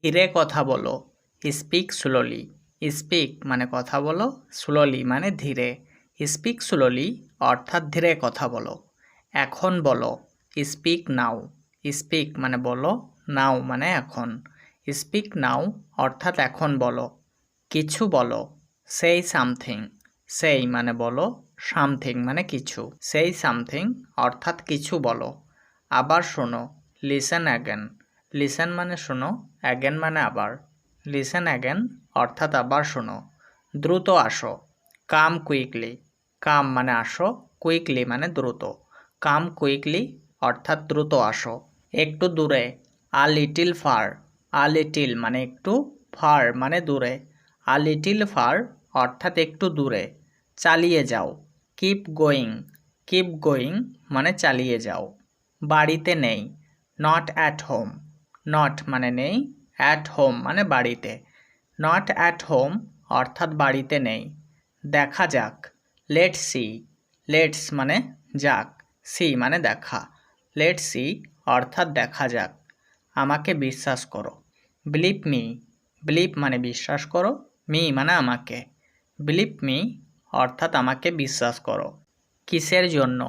ধীরে কথা বলো। Speak slowly. স্পিক মানে কথা বলো, স্লোলি মানে ধীরে। স্পিক স্লোলি অর্থাৎ ধীরে কথা বলো। এখন বলো। স্পিক নাও। স্পিক মানে বলো, নাও মানে এখন। স্পিক নাও অর্থাৎ এখন বলো। কিছু বলো। সেই সামথিং। সেই মানে বলো, সামথিং মানে কিছু। সেই সামথিং অর্থাৎ কিছু বলো। আবার শোনো। Listen again. লিসেন মানে শোনো, অ্যাগেন মানে আবার। লিসেন অ্যাগেন অর্থাৎ আবার শোনো। দ্রুত আসো। কাম কুইকলি। কাম মানে আসো, কুইকলি মানে দ্রুত। কাম কুইকলি অর্থাৎ দ্রুত আসো। একটু দূরে। A little far. A little মানে একটু, ফার মানে দূরে। আ লিটিল ফার অর্থাৎ একটু দূরে। চালিয়ে যাও। Keep going. কিপ গোয়িং মানে চালিয়ে যাও। বাড়িতে নেই। Not at home. নট মানে নেই, অ্যাট হোম মানে বাড়িতে। নট অ্যাট হোম অর্থাৎ বাড়িতে নেই। দেখা যাক। Let's see. লেটস মানে যাক, সি মানে দেখা। লেটস সি অর্থাৎ দেখা যাক। আমাকে বিশ্বাস করো। Believe me. বিলিভ মানে বিশ্বাস করো, মি মানে আমাকে। বিলিভ মি অর্থাৎ আমাকে বিশ্বাস করো। কিসের জন্য?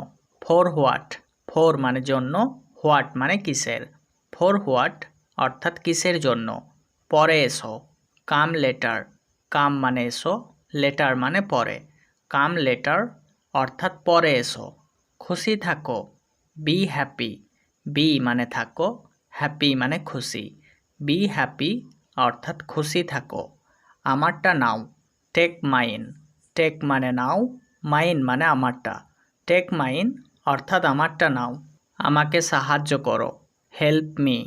For what. ফর মানে জন্য, হোয়াট মানে কিসের। ফর হোয়াট অর্থাৎ কিসের জন্য। পরে এসো। Come later. কাম মানে এসো, লেটার মানে পরে। কাম লেটার অর্থাৎ পরে এসো। খুশি থাকো। Be happy. বি মানে থাকো, হ্যাপি মানে খুশি। বি হ্যাপি অর্থাৎ খুশি থাকো। আমারটা নাও। Take mine. টেক মানে নাও, মাইন মানে আমারটা। টেক মাইন অর্থাৎ আমারটা নাও। আমাকে সাহায্য করো। Help me.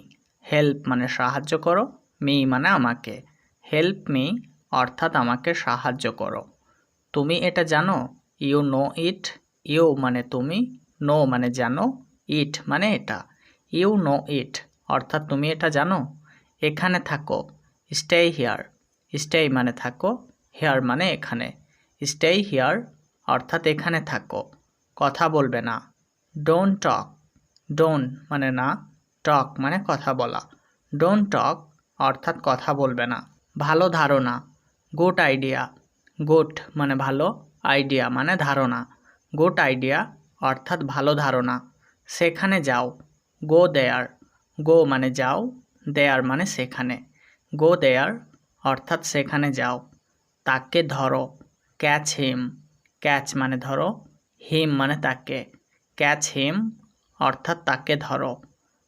হেল্প মানে সাহায্য করো, মি মানে আমাকে। হেল্প মি অর্থাৎ আমাকে সাহায্য করো। তুমি এটা জানো? You know it. ইউ মানে তুমি, নো মানে জানো, ইট মানে এটা। ইউ নো ইট অর্থাৎ তুমি এটা জানো। এখানে থাকো। Stay here. স্টে মানে থাকো, হেয়ার মানে এখানে। স্টে হিয়ার অর্থাৎ এখানে থাকো। কথা বলবে না। Don't talk. ডোন্ট মানে না, টক মানে কথা বলা। ডোন্ট টক অর্থাৎ কথা বলবে না। ভালো ধারণা। Good idea. গুড মানে ভালো, আইডিয়া মানে ধারণা। গুড আইডিয়া অর্থাৎ ভালো ধারণা। সেখানে যাও। গো দেয়ার। গো মানে যাও, দেয়ার মানে সেখানে। গো দেয়ার অর্থাৎ সেখানে যাও। তাকে ধরো। ক্যাচ হিম। ক্যাচ মানে ধরো, হিম মানে তাকে। ক্যাচ হিম অর্থাৎ তাকে ধরো।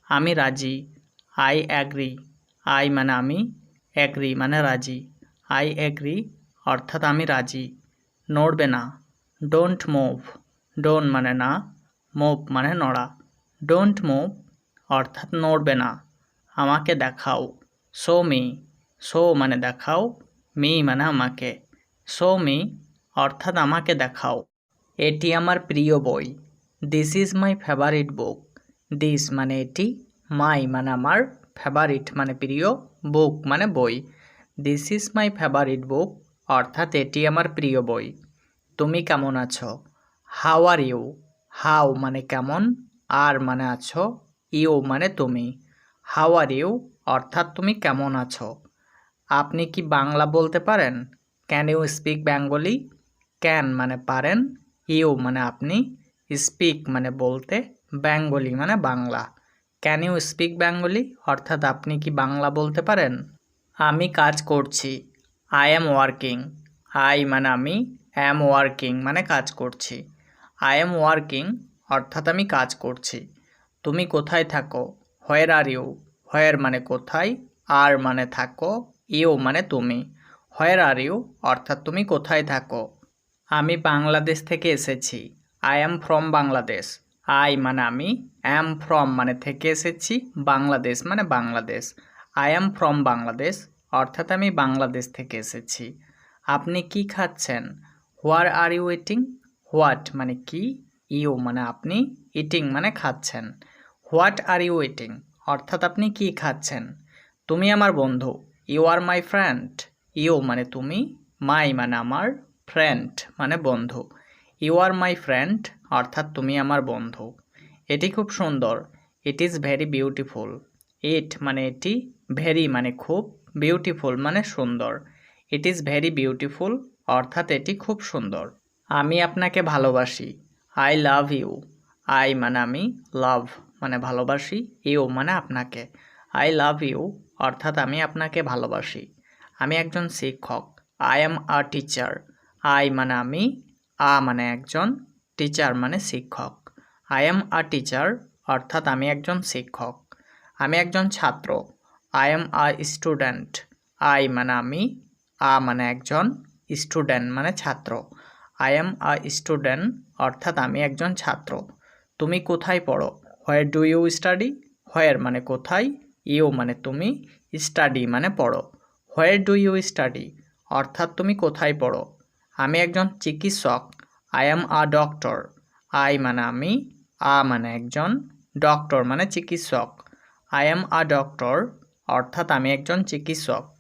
আমি রাজি। I agree. আই মানে আমি, অ্যাগ্রি মানে রাজি। আই অ্যাগ্রি অর্থাৎ আমি রাজি। নড়বে না। Don't move. ডোন্ট মানে না, মুভ মানে নড়া। ডোন্ট মুভ অর্থাৎ নড়বে না। আমাকে দেখাও। Show me. শো মানে দেখাও, মি মানে আমাকে। শো মি অর্থাৎ আমাকে দেখাও। এটি আমার প্রিয় বই। This is my favourite book. This মানে এটি, মাই মানে আমার, ফেভারিট মানে প্রিয়, বুক মানে বই। দিস ইজ মাই ফেভারিট বুক অর্থাৎ এটি আমার প্রিয় বই। তুমি কেমন আছো? How are you. হাউ মানে কেমন, আর মানে আছো, ইউ মানে তুমি। হাউ আর ইউ অর্থাৎ তুমি কেমন আছো। আপনি কি বাংলা বলতে পারেন? Can you speak Bengali? Can মানে পারেন, ইউ মানে আপনি, স্পিক মানে বলতে, বেঙ্গলি মানে Bangla. Can you speak Bengali অর্থাৎ আপনি কি বাংলা বলতে পারেন? আমি কাজ করছি। I am working. আই মানে আমি, অ্যাম ওয়ার্কিং মানে কাজ করছি। আই অ্যাম ওয়ার্কিং অর্থাৎ আমি কাজ করছি। তুমি কোথায় থাকো? হোয়ার আর ইউ। হোয়ার মানে কোথায়, আর মানে থাকো, ইউ মানে তুমি। হোয়ার আর ইউ অর্থাৎ তুমি কোথায় থাকো। আমি বাংলাদেশ থেকে এসেছি। I am from Bangladesh. I মানে আমি, অ্যাম ফ্রম মানে থেকে এসেছি, বাংলাদেশ মানে Bangladesh. I am from Bangladesh অর্থাৎ আমি বাংলাদেশ থেকে এসেছি। আপনি কি খাচ্ছেন? হোয়ার আর ইউ ইটিং? হোয়াট মানে কি, ইউ মানে আপনি, ইটিং মানে খাচ্ছেন। হোয়াট আর ইউ ইটিং অর্থাৎ আপনি কি খাচ্ছেন। তুমি আমার বন্ধু। You are my friend. You মানে তুমি, মাই মানে আমার, ফ্রেন্ড মানে বন্ধু। ইউ আর মাই ফ্রেন্ড অর্থাৎ তুমি আমার বন্ধু। এটি খুব সুন্দর। It is very beautiful. It মানে এটি, ভেরি মানে খুব, বিউটিফুল মানে সুন্দর। ইট ইজ ভেরি বিউটিফুল অর্থাৎ এটি খুব সুন্দর। আমি আপনাকে ভালোবাসি। I love you. আই মানে আমি, লাভ মানে ভালোবাসি, ইউ মানে আপনাকে। আই লাভ ইউ অর্থাৎ আমি আপনাকে ভালোবাসি। আমি একজন শিক্ষক। I am a teacher. I মানে আমি, মানে একজন, টিচার মানে শিক্ষক। আই অ্যাম আ টিচার অর্থাৎ আমি একজন শিক্ষক। আমি একজন ছাত্র। I am a student. I মানে আমি, মানে একজন, স্টুডেন্ট মানে ছাত্র। আই অ্যাম আ স্টুডেন্ট অর্থাৎ আমি একজন ছাত্র। তুমি কোথায় পড়ো? Where do you study? Where মানে কোথায়, ইউ মানে তুমি, স্টাডি মানে পড়ো। হোয়ার ডু ইউ স্টাডি অর্থাৎ তুমি কোথায় পড়ো? আমি একজন চিকিৎসক। I am a doctor. I মানে আমি, মানে একজন, ডক্টর মানে চিকিৎসক। আই অ্যাম আ ডক্টর অর্থাৎ আমি একজন চিকিৎসক।